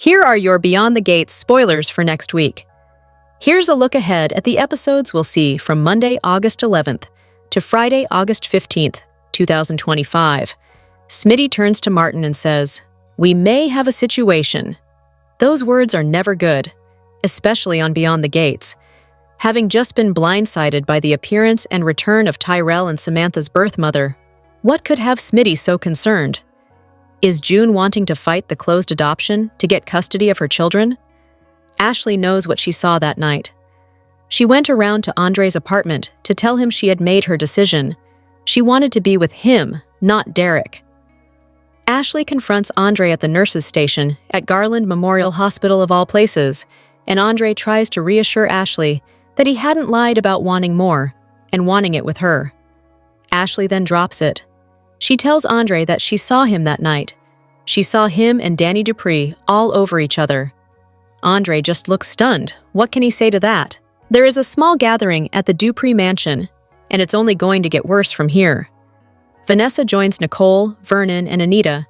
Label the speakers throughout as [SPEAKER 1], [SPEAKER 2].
[SPEAKER 1] Here are your Beyond the Gates spoilers for next week. Here's a look ahead at the episodes we'll see from Monday, August 11th to Friday, August 15th, 2025. Smitty turns to Martin and says, "We may have a situation." Those words are never good, especially on Beyond the Gates. Having just been blindsided by the appearance and return of Tyrell and Samantha's birth mother, what could have Smitty so concerned? Is June wanting to fight the closed adoption to get custody of her children? Ashley knows what she saw that night. She went around to Andre's apartment to tell him she had made her decision. She wanted to be with him, not Derek. Ashley confronts Andre at the nurses' station at Garland Memorial Hospital of all places, and Andre tries to reassure Ashley that he hadn't lied about wanting more and wanting it with her. Ashley then drops it. She tells Andre that she saw him that night. She saw him and Danny Dupree all over each other. Andre just looks stunned. What can he say to that? There is a small gathering at the Dupree mansion, and it's only going to get worse from here. Vanessa joins Nicole, Vernon, and Anita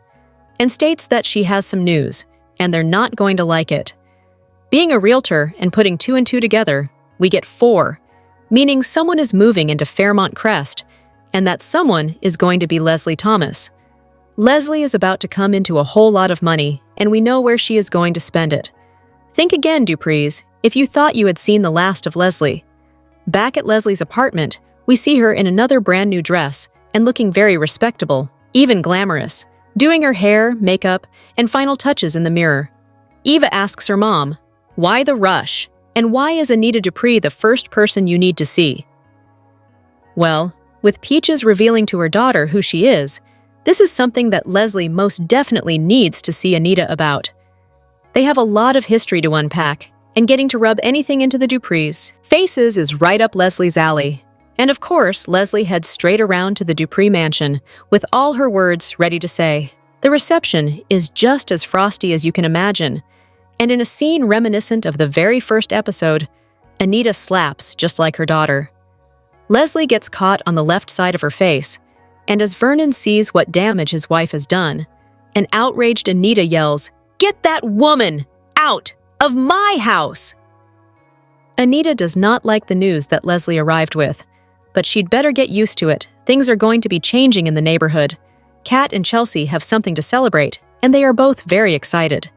[SPEAKER 1] and states that she has some news, and they're not going to like it. Being a realtor and putting 2 and 2 together, we get 4, meaning someone is moving into Fairmont Crest, and that someone is going to be Leslie Thomas. Leslie is about to come into a whole lot of money, and we know where she is going to spend it. Think again, Duprees, if you thought you had seen the last of Leslie. Back at Leslie's apartment, we see her in another brand new dress and looking very respectable, even glamorous, doing her hair, makeup, and final touches in the mirror. Eva asks her mom, "Why the rush? And why is Anita Dupree the first person you need to see?" Well, with Peaches revealing to her daughter who she is, this is something that Leslie most definitely needs to see Anita about. They have a lot of history to unpack, and getting to rub anything into the Duprees' faces is right up Leslie's alley. And of course, Leslie heads straight around to the Dupree mansion with all her words ready to say. The reception is just as frosty as you can imagine, and in a scene reminiscent of the very first episode, Anita slaps just like her daughter. Leslie gets caught on the left side of her face, and as Vernon sees what damage his wife has done, an outraged Anita yells, "Get that woman out of my house!" Anita does not like the news that Leslie arrived with, but she'd better get used to it. Things are going to be changing in the neighborhood. Kat and Chelsea have something to celebrate, and they are both very excited.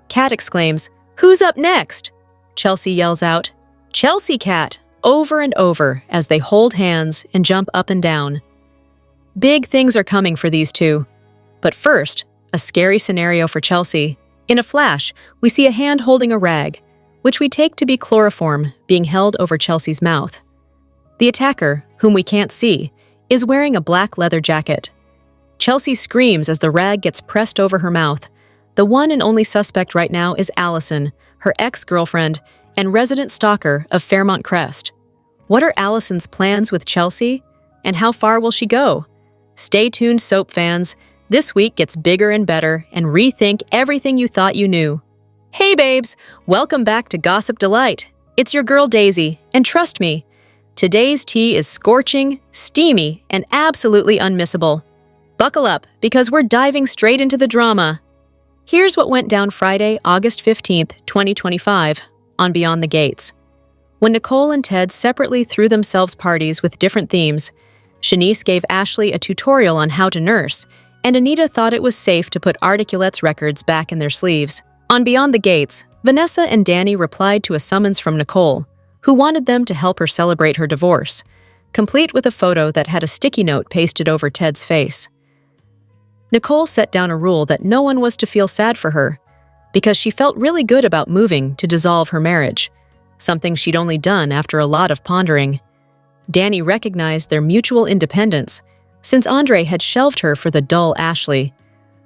[SPEAKER 1] Kat exclaims, "Who's up next?" Chelsea yells out, "Chelsea, Kat!" over and over as they hold hands and jump up and down. Big things are coming for these two. But first, a scary scenario for Chelsea. In a flash, we see a hand holding a rag, which we take to be chloroform, being held over Chelsea's mouth. The attacker, whom we can't see, is wearing a black leather jacket. Chelsea screams as the rag gets pressed over her mouth. The one and only suspect right now is Allison, her ex-girlfriend and resident stalker of Fairmont Crest. What are Allison's plans with Chelsea, and how far will she go? Stay tuned, soap fans. This week gets bigger and better, and rethink everything you thought you knew. Hey babes, welcome back to Gossip Delight. It's your girl Daisy, and trust me, today's tea is scorching, steamy, and absolutely unmissable. Buckle up, because we're diving straight into the drama. Here's what went down Friday, August 15th, 2025, on Beyond the Gates. When Nicole and Ted separately threw themselves parties with different themes, Shanice gave Ashley a tutorial on how to nurse, and Anita thought it was safe to put Articulette's records back in their sleeves. On Beyond the Gates, Vanessa and Danny replied to a summons from Nicole, who wanted them to help her celebrate her divorce, complete with a photo that had a sticky note pasted over Ted's face. Nicole set down a rule that no one was to feel sad for her, because she felt really good about moving to dissolve her marriage, something she'd only done after a lot of pondering. Danny recognized their mutual independence, since Andre had shelved her for the dull Ashley,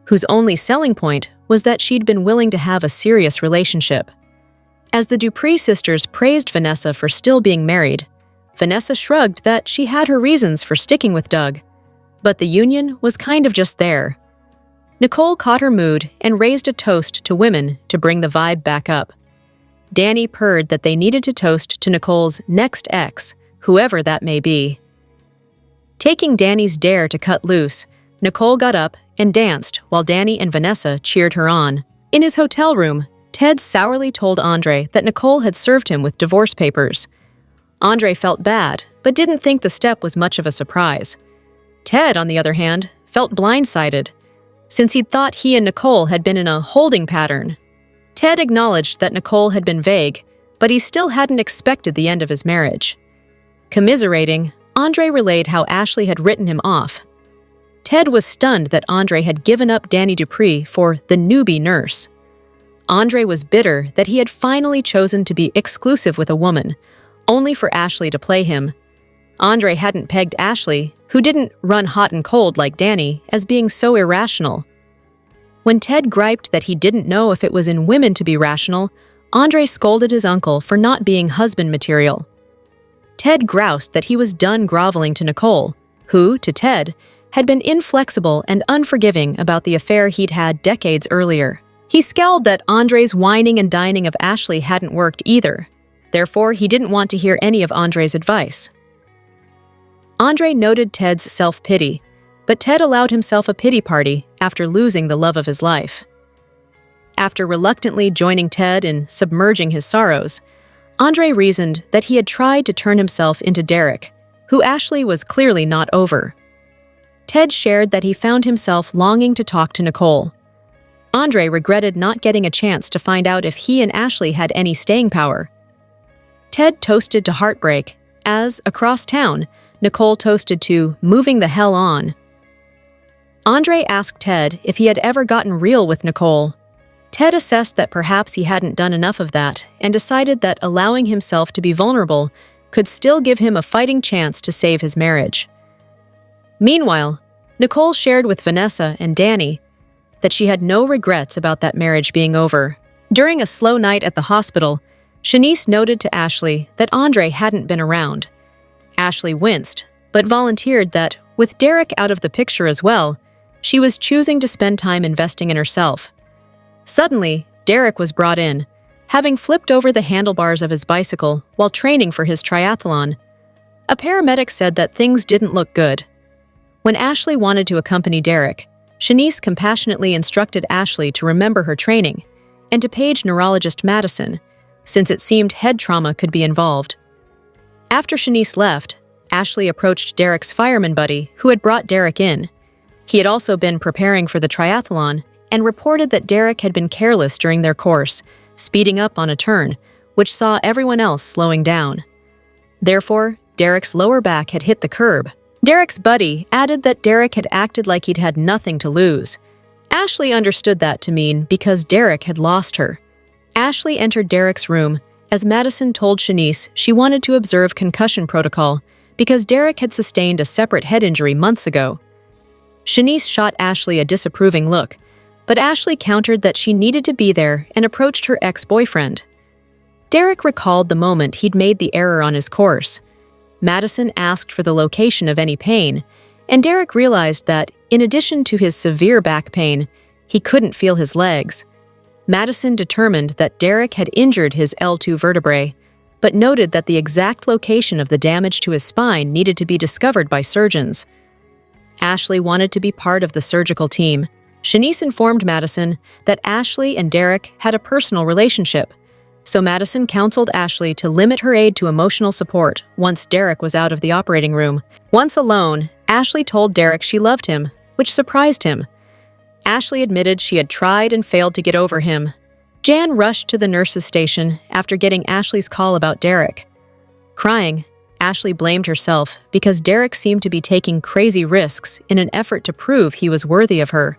[SPEAKER 1] whose only selling point was that she'd been willing to have a serious relationship. As the Dupree sisters praised Vanessa for still being married, Vanessa shrugged that she had her reasons for sticking with Doug, but the union was kind of just there. Nicole caught her mood and raised a toast to women to bring the vibe back up. Danny purred that they needed to toast to Nicole's next ex, whoever that may be. Taking Danny's dare to cut loose, Nicole got up and danced while Danny and Vanessa cheered her on. In his hotel room, Ted sourly told Andre that Nicole had served him with divorce papers. Andre felt bad, but didn't think the step was much of a surprise. Ted, on the other hand, felt blindsided, since he'd thought he and Nicole had been in a holding pattern. Ted acknowledged that Nicole had been vague, but he still hadn't expected the end of his marriage. Commiserating, Andre relayed how Ashley had written him off. Ted was stunned that Andre had given up Danny Dupree for the newbie nurse. Andre was bitter that he had finally chosen to be exclusive with a woman, only for Ashley to play him. Andre hadn't pegged Ashley, who didn't run hot and cold like Danny, as being so irrational. When Ted griped that he didn't know if it was in women to be rational, Andre scolded his uncle for not being husband material. Ted groused that he was done groveling to Nicole, who, to Ted, had been inflexible and unforgiving about the affair he'd had decades earlier. He scowled that Andre's whining and dining of Ashley hadn't worked either. Therefore, he didn't want to hear any of Andre's advice. Andre noted Ted's self-pity, but Ted allowed himself a pity party after losing the love of his life. After reluctantly joining Ted in submerging his sorrows, Andre reasoned that he had tried to turn himself into Derek, who Ashley was clearly not over. Ted shared that he found himself longing to talk to Nicole. Andre regretted not getting a chance to find out if he and Ashley had any staying power. Ted toasted to heartbreak, as, across town, Nicole toasted to moving the hell on. Andre asked Ted if he had ever gotten real with Nicole. Ted assessed that perhaps he hadn't done enough of that and decided that allowing himself to be vulnerable could still give him a fighting chance to save his marriage. Meanwhile, Nicole shared with Vanessa and Danny that she had no regrets about that marriage being over. During a slow night at the hospital, Shanice noted to Ashley that Andre hadn't been around. Ashley winced, but volunteered that, with Derek out of the picture as well, she was choosing to spend time investing in herself. Suddenly, Derek was brought in, having flipped over the handlebars of his bicycle while training for his triathlon. A paramedic said that things didn't look good. When Ashley wanted to accompany Derek, Shanice compassionately instructed Ashley to remember her training and to page neurologist Madison, since it seemed head trauma could be involved. After Shanice left, Ashley approached Derek's fireman buddy, who had brought Derek in. He had also been preparing for the triathlon and reported that Derek had been careless during their course, speeding up on a turn, which saw everyone else slowing down. Therefore, Derek's lower back had hit the curb. Derek's buddy added that Derek had acted like he'd had nothing to lose. Ashley understood that to mean because Derek had lost her. Ashley entered Derek's room as Madison told Shanice she wanted to observe concussion protocol because Derek had sustained a separate head injury months ago. Shanice shot Ashley a disapproving look, but Ashley countered that she needed to be there and approached her ex-boyfriend. Derek recalled the moment he'd made the error on his course. Madison asked for the location of any pain, and Derek realized that, in addition to his severe back pain, he couldn't feel his legs. Madison determined that Derek had injured his L2 vertebrae, but noted that the exact location of the damage to his spine needed to be discovered by surgeons. Ashley wanted to be part of the surgical team. Shanice informed Madison that Ashley and Derek had a personal relationship, so Madison counseled Ashley to limit her aid to emotional support once Derek was out of the operating room. Once alone, Ashley told Derek she loved him, which surprised him. Ashley admitted she had tried and failed to get over him. Jan rushed to the nurse's station after getting Ashley's call about Derek. Crying, Ashley blamed herself because Derek seemed to be taking crazy risks in an effort to prove he was worthy of her.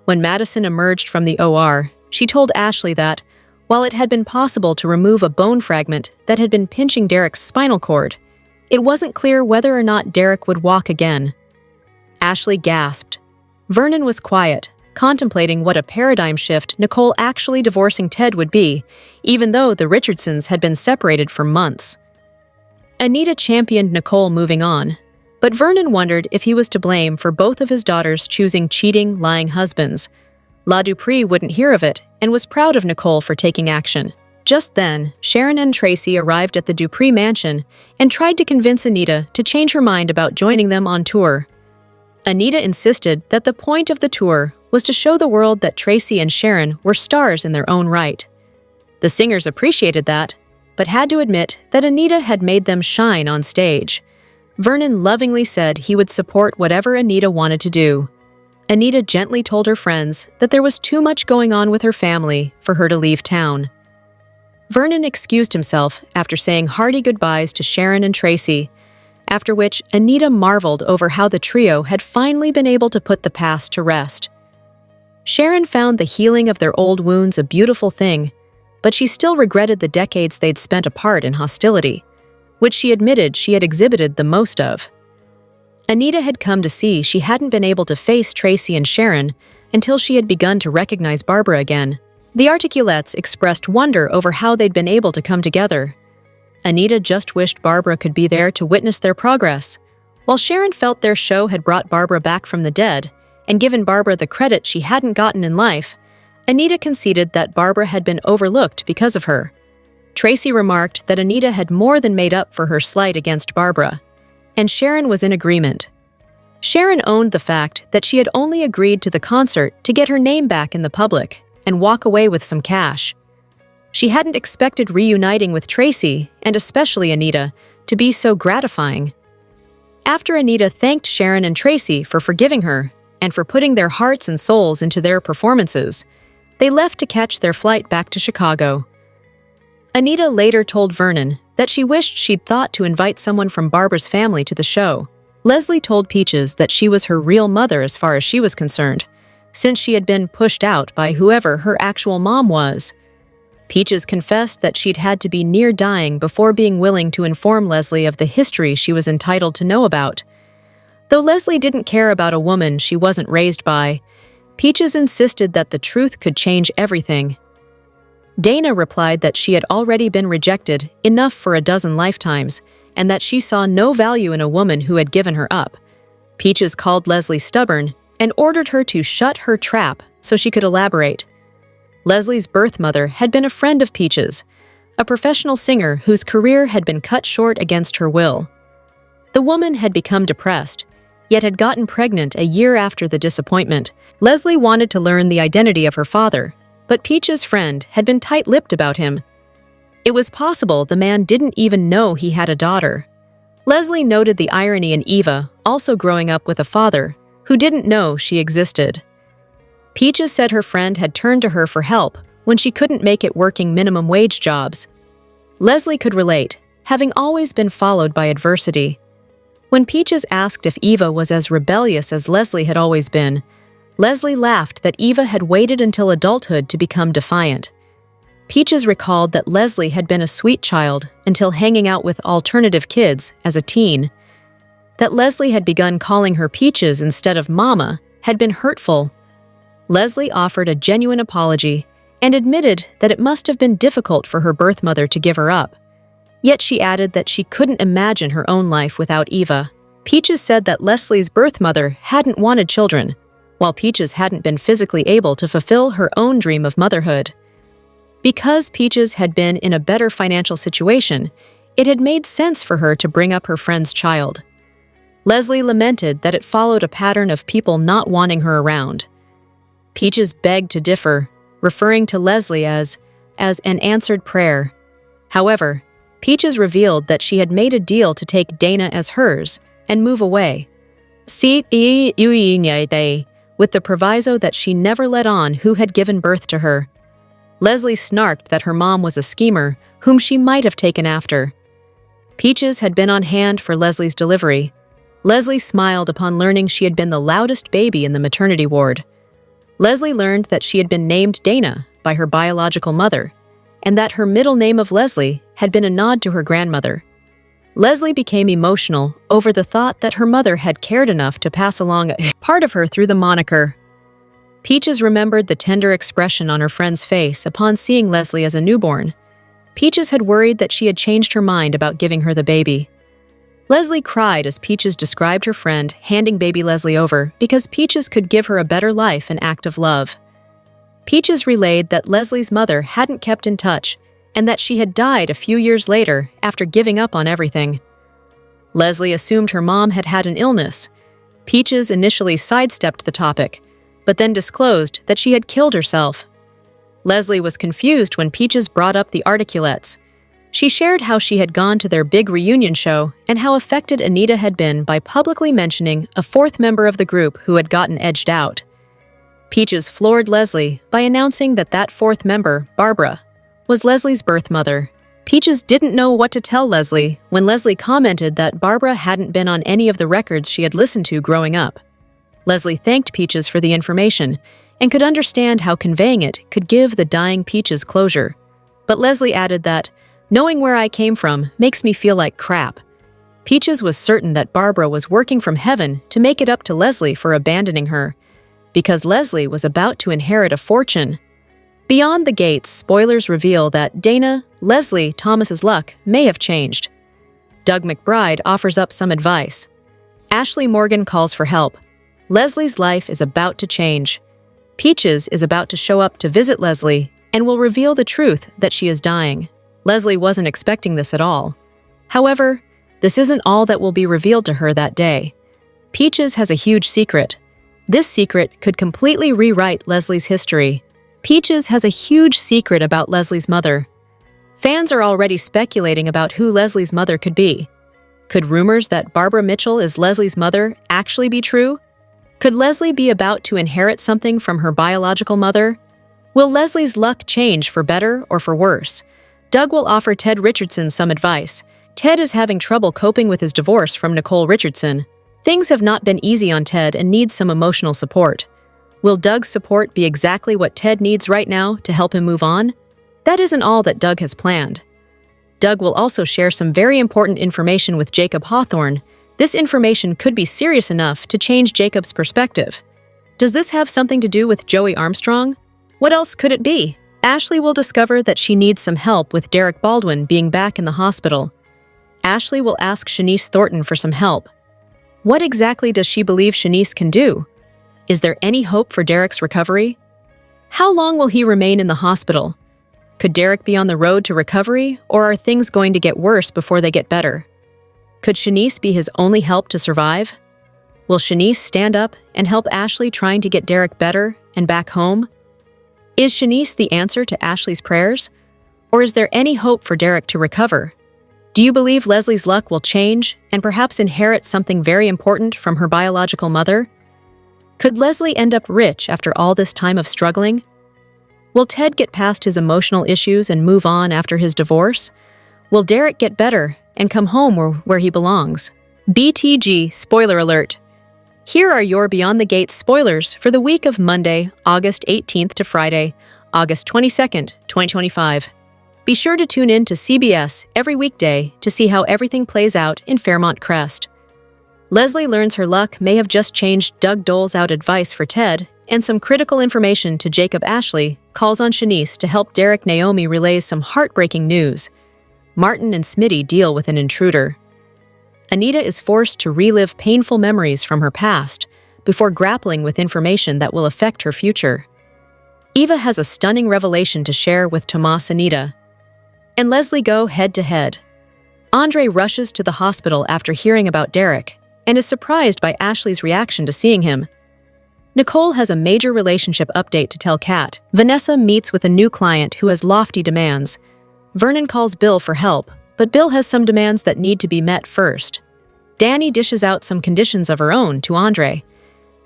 [SPEAKER 1] When Madison emerged from the OR, she told Ashley that, while it had been possible to remove a bone fragment that had been pinching Derek's spinal cord, it wasn't clear whether or not Derek would walk again. Ashley gasped. Vernon was quiet, contemplating what a paradigm shift Nicole actually divorcing Ted would be, even though the Richardsons had been separated for months. Anita championed Nicole moving on, but Vernon wondered if he was to blame for both of his daughters choosing cheating, lying husbands. La Dupree wouldn't hear of it and was proud of Nicole for taking action. Just then, Sharon and Tracy arrived at the Dupree mansion and tried to convince Anita to change her mind about joining them on tour. Anita insisted that the point of the tour was to show the world that Tracy and Sharon were stars in their own right. The singers appreciated that, but had to admit that Anita had made them shine on stage. Vernon lovingly said he would support whatever Anita wanted to do. Anita gently told her friends that there was too much going on with her family for her to leave town. Vernon excused himself after saying hearty goodbyes to Sharon and Tracy, after which Anita marveled over how the trio had finally been able to put the past to rest. Sharon found the healing of their old wounds a beautiful thing, but she still regretted the decades they'd spent apart in hostility, which she admitted she had exhibited the most of. Anita had come to see she hadn't been able to face Tracy and Sharon until she had begun to recognize Barbara again. The Articulettes expressed wonder over how they'd been able to come together. Anita just wished Barbara could be there to witness their progress, while Sharon felt their show had brought Barbara back from the dead and given Barbara the credit she hadn't gotten in life. Anita conceded that Barbara had been overlooked because of her. Tracy remarked that Anita had more than made up for her slight against Barbara, and Sharon was in agreement. Sharon owned the fact that she had only agreed to the concert to get her name back in the public and walk away with some cash. She hadn't expected reuniting with Tracy, and especially Anita, to be so gratifying. After Anita thanked Sharon and Tracy for forgiving her and for putting their hearts and souls into their performances, they left to catch their flight back to Chicago. Anita later told Vernon that she wished she'd thought to invite someone from Barbara's family to the show. Leslie told Peaches that she was her real mother as far as she was concerned, since she had been pushed out by whoever her actual mom was. Peaches confessed that she'd had to be near dying before being willing to inform Leslie of the history she was entitled to know about. Though Leslie didn't care about a woman she wasn't raised by, Peaches insisted that the truth could change everything. Dana replied that she had already been rejected enough for a dozen lifetimes, and that she saw no value in a woman who had given her up. Peaches called Leslie stubborn and ordered her to shut her trap so she could elaborate. Leslie's birth mother had been a friend of Peaches, a professional singer whose career had been cut short against her will. The woman had become depressed, yet had gotten pregnant a year after the disappointment. Leslie wanted to learn the identity of her father, but Peaches' friend had been tight-lipped about him. It was possible the man didn't even know he had a daughter. Leslie noted the irony in Eva also growing up with a father who didn't know she existed. Peaches said her friend had turned to her for help when she couldn't make it working minimum wage jobs. Leslie could relate, having always been followed by adversity. When Peaches asked if Eva was as rebellious as Leslie had always been, Leslie laughed that Eva had waited until adulthood to become defiant. Peaches recalled that Leslie had been a sweet child until hanging out with alternative kids as a teen. That Leslie had begun calling her Peaches instead of Mama had been hurtful. Leslie offered a genuine apology and admitted that it must have been difficult for her birth mother to give her up. Yet she added that she couldn't imagine her own life without Eva. Peaches said that Leslie's birth mother hadn't wanted children, while Peaches hadn't been physically able to fulfill her own dream of motherhood. Because Peaches had been in a better financial situation, it had made sense for her to bring up her friend's child. Leslie lamented that it followed a pattern of people not wanting her around. Peaches begged to differ, referring to Leslie as an answered prayer. However, Peaches revealed that she had made a deal to take Dana as hers and move away. With the proviso that she never let on who had given birth to her. Leslie snarked that her mom was a schemer whom she might have taken after. Peaches had been on hand for Leslie's delivery. Leslie smiled upon learning she had been the loudest baby in the maternity ward. Leslie learned that she had been named Dana by her biological mother, and that her middle name of Leslie had been a nod to her grandmother. Leslie became emotional over the thought that her mother had cared enough to pass along a part of her through the moniker. Peaches remembered the tender expression on her friend's face upon seeing Leslie as a newborn. Peaches had worried that she had changed her mind about giving her the baby. Leslie cried as Peaches described her friend handing baby Leslie over because Peaches could give her a better life and act of love. Peaches relayed that Leslie's mother hadn't kept in touch and that she had died a few years later after giving up on everything. Leslie assumed her mom had had an illness. Peaches initially sidestepped the topic, but then disclosed that she had killed herself. Leslie was confused when Peaches brought up the Articulettes. She shared how she had gone to their big reunion show and how affected Anita had been by publicly mentioning a fourth member of the group who had gotten edged out. Peaches floored Leslie by announcing that that fourth member, Barbara, was Leslie's birth mother. Peaches didn't know what to tell Leslie when Leslie commented that Barbara hadn't been on any of the records she had listened to growing up. Leslie thanked Peaches for the information and could understand how conveying it could give the dying Peaches closure. But Leslie added that, "Knowing where I came from makes me feel like crap." Peaches was certain that Barbara was working from heaven to make it up to Leslie for abandoning her, because Leslie was about to inherit a fortune. Beyond the gates, spoilers reveal that Dana, Leslie, Thomas's luck may have changed. Doug McBride offers up some advice. Ashley Morgan calls for help. Leslie's life is about to change. Peaches is about to show up to visit Leslie and will reveal the truth that she is dying. Leslie wasn't expecting this at all. However, this isn't all that will be revealed to her that day. Peaches has a huge secret. This secret could completely rewrite Leslie's history. Peaches has a huge secret about Leslie's mother. Fans are already speculating about who Leslie's mother could be. Could rumors that Barbara Mitchell is Leslie's mother actually be true? Could Leslie be about to inherit something from her biological mother? Will Leslie's luck change for better or for worse? Doug will offer Ted Richardson some advice. Ted is having trouble coping with his divorce from Nicole Richardson. Things have not been easy on Ted and needs some emotional support. Will Doug's support be exactly what Ted needs right now to help him move on? That isn't all that Doug has planned. Doug will also share some very important information with Jacob Hawthorne. This information could be serious enough to change Jacob's perspective. Does this have something to do with Joey Armstrong? What else could it be? Ashley will discover that she needs some help with Derek Baldwin being back in the hospital. Ashley will ask Shanice Thornton for some help. What exactly does she believe Shanice can do? Is there any hope for Derek's recovery? How long will he remain in the hospital? Could Derek be on the road to recovery, or are things going to get worse before they get better? Could Shanice be his only help to survive? Will Shanice stand up and help Ashley trying to get Derek better and back home? Is Shanice the answer to Ashley's prayers? Or is there any hope for Derek to recover? Do you believe Leslie's luck will change and perhaps inherit something very important from her biological mother? Could Leslie end up rich after all this time of struggling? Will Ted get past his emotional issues and move on after his divorce? Will Derek get better and come home where he belongs? BTG spoiler alert. Here are your Beyond the Gates spoilers for the week of Monday, August 18th to Friday, August 22nd, 2025. Be sure to tune in to CBS every weekday to see how everything plays out in Fairmont Crest. Leslie learns her luck may have just changed. Doug doles out advice for Ted, and some critical information to Jacob. Ashley calls on Shanice to help Derek. Naomi relays some heartbreaking news. Martin and Smitty deal with an intruder. Anita is forced to relive painful memories from her past before grappling with information that will affect her future. Eva has a stunning revelation to share with Tomas. Anita and Leslie go head-to-head. Andre rushes to the hospital after hearing about Derek and is surprised by Ashley's reaction to seeing him. Nicole has a major relationship update to tell Kat. Vanessa meets with a new client who has lofty demands. Vernon calls Bill for help, but Bill has some demands that need to be met first. Danny dishes out some conditions of her own to Andre.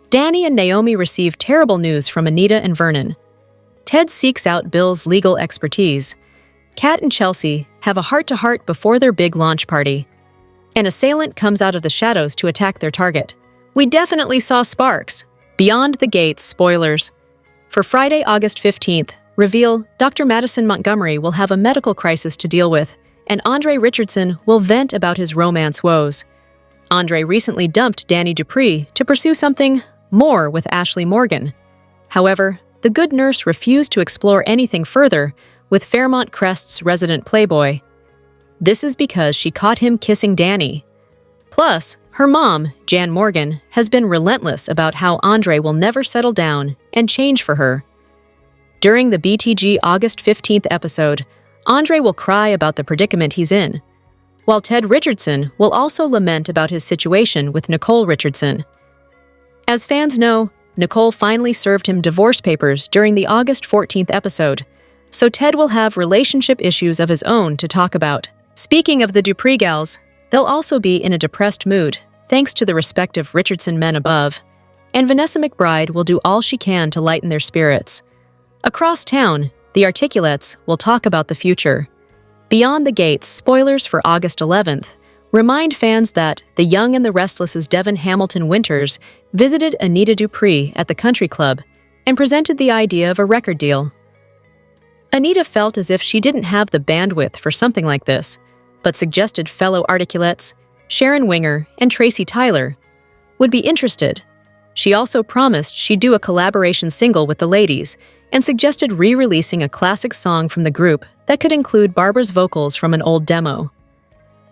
[SPEAKER 1] Danny and Naomi receive terrible news from Anita and Vernon. Ted seeks out Bill's legal expertise. Kat and Chelsea have a heart-to-heart before their big launch party. An assailant comes out of the shadows to attack their target. We definitely saw sparks. Beyond the Gates spoilers. For Friday, August 15th, reveal Dr. Madison Montgomery will have a medical crisis to deal with, and Andre Richardson will vent about his romance woes. Andre recently dumped Danny Dupree to pursue something more with Ashley Morgan. However, the good nurse refused to explore anything further with Fairmont Crest's resident playboy. This is because she caught him kissing Danny. Plus, her mom, Jan Morgan, has been relentless about how Andre will never settle down and change for her. During the BTG August 15th episode, Andre will cry about the predicament he's in, while Ted Richardson will also lament about his situation with Nicole Richardson. As fans know, Nicole finally served him divorce papers during the August 14th episode, so Ted will have relationship issues of his own to talk about. Speaking of the Dupree gals, they'll also be in a depressed mood, thanks to the respective Richardson men above, and Vanessa McBride will do all she can to lighten their spirits. Across town, the Articulates will talk about the future. Beyond the Gates, spoilers for August 11th, remind fans that The Young and the Restless's Devin Hamilton Winters visited Anita Dupree at the country club and presented the idea of a record deal. Anita felt as if she didn't have the bandwidth for something like this, but suggested fellow Articulates, Sharon Winger and Tracy Tyler, would be interested. She also promised she'd do a collaboration single with the ladies and suggested re-releasing a classic song from the group that could include Barbara's vocals from an old demo.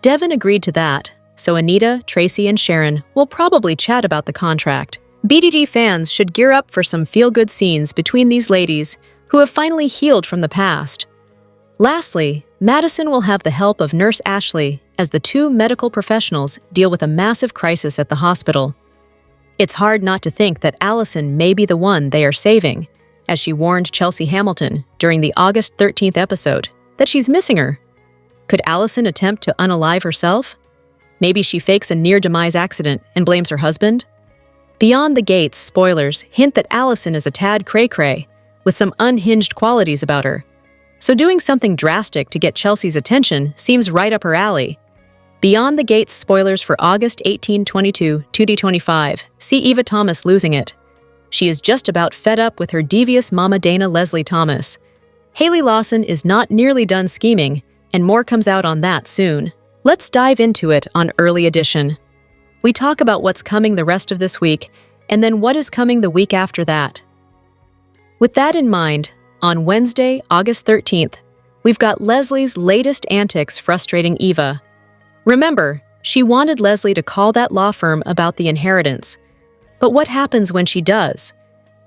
[SPEAKER 1] Devin agreed to that, so Anita, Tracy, and Sharon will probably chat about the contract. BDD fans should gear up for some feel-good scenes between these ladies who have finally healed from the past. Lastly, Madison will have the help of Nurse Ashley as the two medical professionals deal with a massive crisis at the hospital. It's hard not to think that Allison may be the one they are saving, as she warned Chelsea Hamilton during the August 13th episode that she's missing her. Could Allison attempt to unalive herself? Maybe she fakes a near-demise accident and blames her husband? Beyond the Gates, spoilers hint that Allison is a tad cray-cray, with some unhinged qualities about her. So doing something drastic to get Chelsea's attention seems right up her alley. Beyond the Gates, spoilers for August 1822, 2D25, see Eva Thomas losing it. She is just about fed up with her devious Mama Dana Leslie Thomas. Haley Lawson is not nearly done scheming, and more comes out on that soon. Let's dive into it on Early Edition. We talk about what's coming the rest of this week, and then what is coming the week after that. With that in mind, on Wednesday, August 13th, we've got Leslie's latest antics frustrating Eva. Remember, she wanted Leslie to call that law firm about the inheritance. But what happens when she does?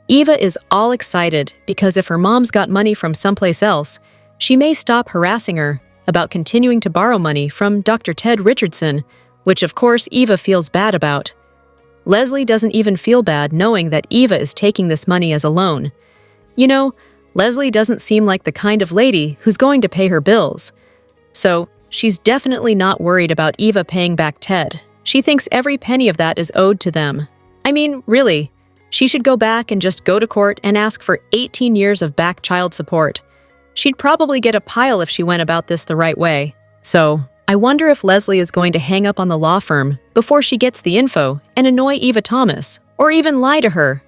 [SPEAKER 1] Eva is all excited because if her mom's got money from someplace else, she may stop harassing her about continuing to borrow money from Dr. Ted Richardson, which of course Eva feels bad about. Leslie doesn't even feel bad knowing that Eva is taking this money as a loan. You know, Leslie doesn't seem like the kind of lady who's going to pay her bills. So, she's definitely not worried about Eva paying back Ted. She thinks every penny of that is owed to them. I mean, really, she should go back and just go to court and ask for 18 years of back child support. She'd probably get a pile if she went about this the right way. So, I wonder if Leslie is going to hang up on the law firm before she gets the info and annoy Eva Thomas, or even lie to her.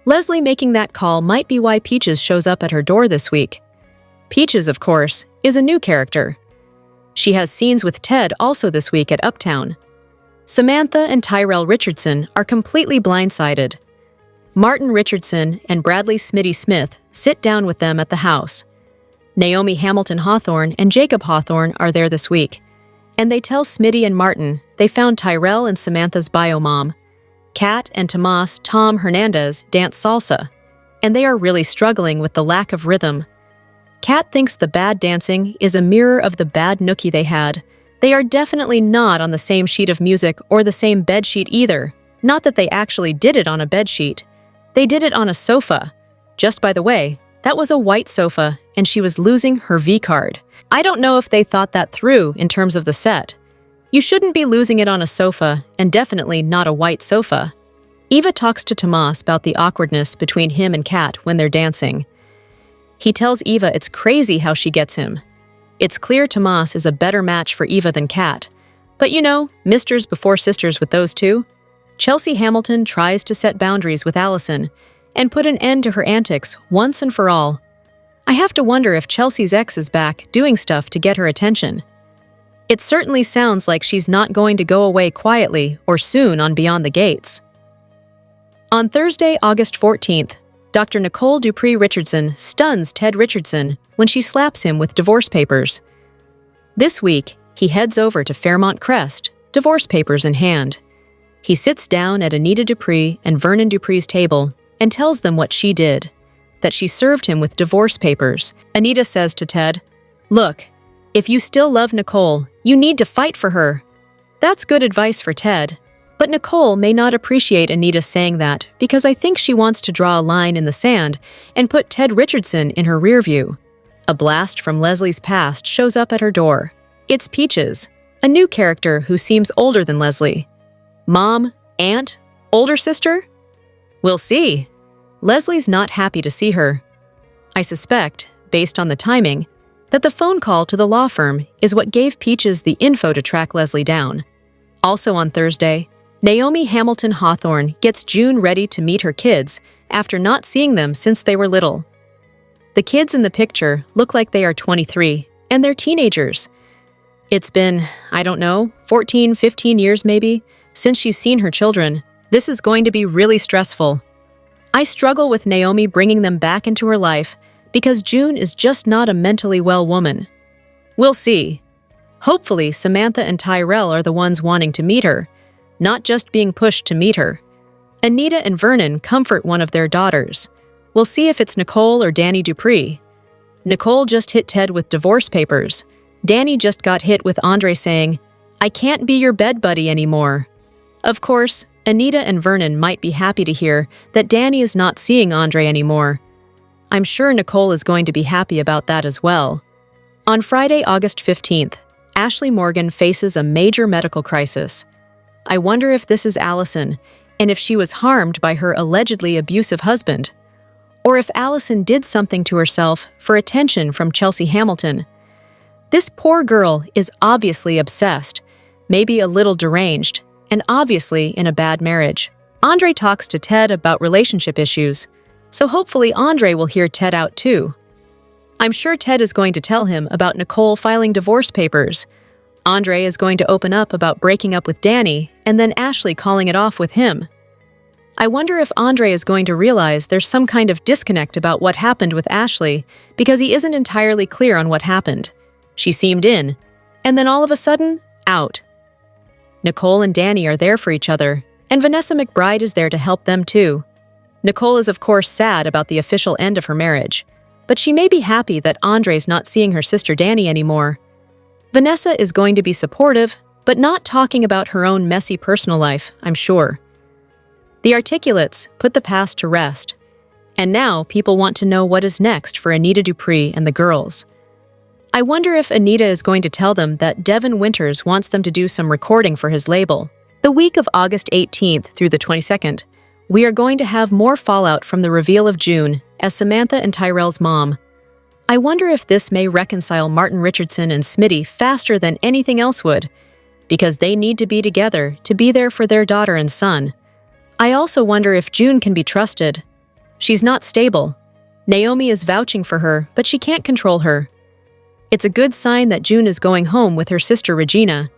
[SPEAKER 1] Leslie making that call might be why Peaches shows up at her door this week. Peaches, of course, is a new character. She has scenes with Ted also this week at Uptown. Samantha and Tyrell Richardson are completely blindsided. Martin Richardson and Bradley Smitty Smith sit down with them at the house. Naomi Hamilton Hawthorne and Jacob Hawthorne are there this week, and they tell Smitty and Martin they found Tyrell and Samantha's bio mom. Kat and Tomas Tom Hernandez dance salsa, and they are really struggling with the lack of rhythm. Kat thinks the bad dancing is a mirror of the bad nookie they had. They are definitely not on the same sheet of music or the same bedsheet either. Not that they actually did it on a bedsheet. They did it on a sofa. Just by the way, that was a white sofa, and she was losing her V-card. I don't know if they thought that through in terms of the set. You shouldn't be losing it on a sofa, and definitely not a white sofa. Eva talks to Tomas about the awkwardness between him and Kat when they're dancing. He tells Eva it's crazy how she gets him. It's clear Tomas is a better match for Eva than Kat. But you know, misters before sisters with those two. Chelsea Hamilton tries to set boundaries with Allison and put an end to her antics once and for all. I have to wonder if Chelsea's ex is back doing stuff to get her attention. It certainly sounds like she's not going to go away quietly or soon on Beyond the Gates. On Thursday, August 14th, Dr. Nicole Dupree Richardson stuns Ted Richardson when she slaps him with divorce papers. This week, he heads over to Fairmont Crest, divorce papers in hand. He sits down at Anita Dupree and Vernon Dupree's table and tells them what she did, that she served him with divorce papers. Anita says to Ted, "Look, if you still love Nicole, you need to fight for her." That's good advice for Ted. But Nicole may not appreciate Anita saying that because I think she wants to draw a line in the sand and put Ted Richardson in her rear view. A blast from Leslie's past shows up at her door. It's Peaches, a new character who seems older than Leslie. Mom, aunt, older sister? We'll see. Leslie's not happy to see her. I suspect, based on the timing, that the phone call to the law firm is what gave Peaches the info to track Leslie down. Also on Thursday, Naomi Hamilton Hawthorne gets June ready to meet her kids after not seeing them since they were little. The kids in the picture look like they are 23, and they're teenagers. It's been, 14, 15 years maybe, since she's seen her children. This is going to be really stressful. I struggle with Naomi bringing them back into her life because June is just not a mentally well woman. We'll see. Hopefully, Samantha and Tyrell are the ones wanting to meet her, not just being pushed to meet her. Anita and Vernon comfort one of their daughters. We'll see if it's Nicole or Danny Dupree. Nicole just hit Ted with divorce papers. Danny just got hit with Andre saying, "I can't be your bed buddy anymore." Of course, Anita and Vernon might be happy to hear that Danny is not seeing Andre anymore. I'm sure Nicole is going to be happy about that as well. On Friday, August 15th, Ashley Morgan faces a major medical crisis. I wonder if this is Allison, and if she was harmed by her allegedly abusive husband. Or if Allison did something to herself for attention from Chelsea Hamilton. This poor girl is obviously obsessed, maybe a little deranged, and obviously in a bad marriage. Andre talks to Ted about relationship issues, so hopefully Andre will hear Ted out too. I'm sure Ted is going to tell him about Nicole filing divorce papers. Andre is going to open up about breaking up with Danny, and then Ashley calling it off with him. I wonder if Andre is going to realize there's some kind of disconnect about what happened with Ashley because he isn't entirely clear on what happened. She seemed in, and then all of a sudden, out. Nicole and Danny are there for each other, and Vanessa McBride is there to help them too. Nicole is of course sad about the official end of her marriage, but she may be happy that Andre's not seeing her sister Danny anymore. Vanessa is going to be supportive, but not talking about her own messy personal life, I'm sure. The Articulates put the past to rest, and now people want to know what is next for Anita Dupree and the girls. I wonder if Anita is going to tell them that Devin Winters wants them to do some recording for his label. The week of August 18th through the 22nd, we are going to have more fallout from the reveal of June as Samantha and Tyrell's mom. I wonder if this may reconcile Martin Richardson and Smitty faster than anything else would, because they need to be together to be there for their daughter and son. I also wonder if June can be trusted. She's not stable. Naomi is vouching for her, but she can't control her. It's a good sign that June is going home with her sister Regina.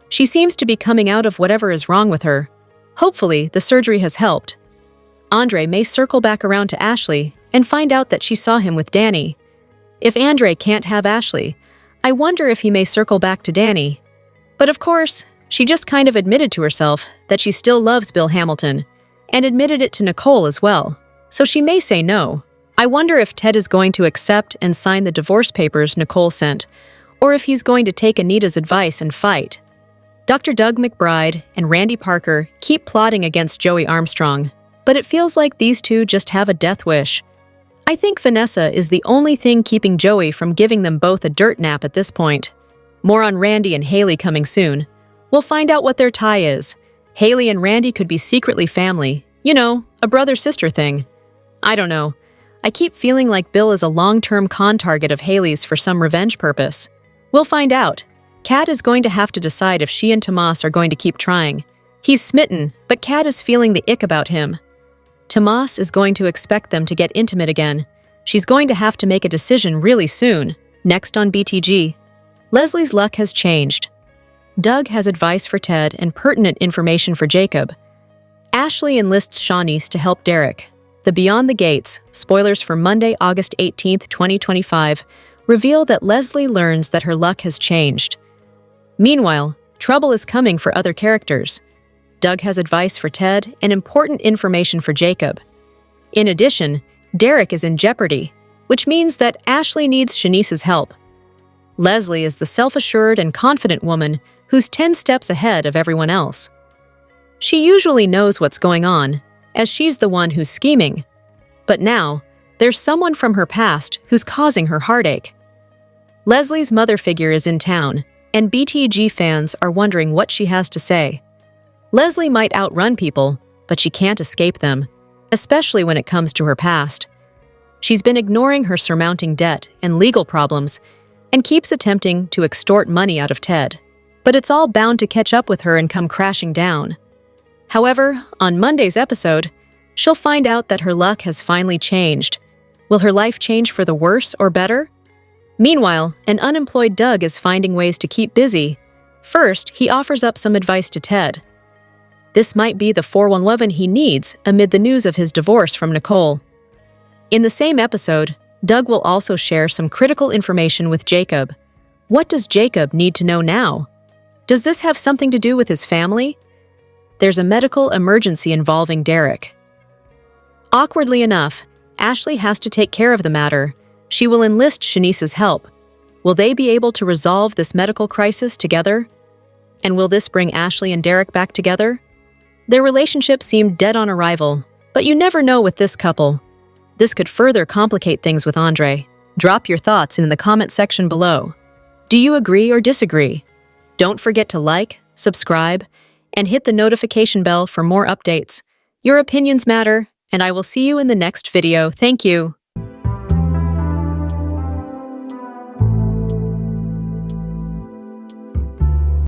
[SPEAKER 1] She seems to be coming out of whatever is wrong with her. Hopefully, the surgery has helped. Andre may circle back around to Ashley and find out that she saw him with Danny. If Andre can't have Ashley, I wonder if he may circle back to Danny. But of course, she just kind of admitted to herself that she still loves Bill Hamilton, and admitted it to Nicole as well, so she may say no. I wonder if Ted is going to accept and sign the divorce papers Nicole sent, or if he's going to take Anita's advice and fight. Dr. Doug McBride and Randy Parker keep plotting against Joey Armstrong, but it feels like these two just have a death wish. I think Vanessa is the only thing keeping Joey from giving them both a dirt nap at this point. More on Randy and Haley coming soon. We'll find out what their tie is. Haley and Randy could be secretly family. You know, a brother-sister thing. I don't know. I keep feeling like Bill is a long-term con target of Haley's for some revenge purpose. We'll find out. Kat is going to have to decide if she and Tomas are going to keep trying. He's smitten, but Kat is feeling the ick about him. Tomas is going to expect them to get intimate again. She's going to have to make a decision really soon. Next on BTG, Leslie's luck has changed. Doug has advice for Ted and pertinent information for Jacob. Ashley enlists Shawnice to help Derek. The Beyond the Gates, spoilers for Monday, August 18th, 2025, reveal that Leslie learns that her luck has changed. Meanwhile, trouble is coming for other characters. Doug has advice for Ted and important information for Jacob. In addition, Derek is in jeopardy, which means that Ashley needs Shanice's help. Leslie is the self-assured and confident woman who's 10 steps ahead of everyone else. She usually knows what's going on, as she's the one who's scheming. But now, there's someone from her past who's causing her heartache. Leslie's mother figure is in town, and BTG fans are wondering what she has to say. Leslie might outrun people, but she can't escape them, especially when it comes to her past. She's been ignoring her surmounting debt and legal problems and keeps attempting to extort money out of Ted. But it's all bound to catch up with her and come crashing down. However, on Monday's episode, she'll find out that her luck has finally changed. Will her life change for the worse or better? Meanwhile, an unemployed Doug is finding ways to keep busy. First, he offers up some advice to Ted. This might be the 411 he needs amid the news of his divorce from Nicole. In the same episode, Doug will also share some critical information with Jacob. What does Jacob need to know now? Does this have something to do with his family? There's a medical emergency involving Derek. Awkwardly enough, Ashley has to take care of the matter. She will enlist Shanice's help. Will they be able to resolve this medical crisis together? And will this bring Ashley and Derek back together? Their relationship seemed dead on arrival, but you never know with this couple. This could further complicate things with Andre. Drop your thoughts in the comment section below. Do you agree or disagree? Don't forget to like, subscribe, and hit the notification bell for more updates. Your opinions matter, and I will see you in the next video. Thank you.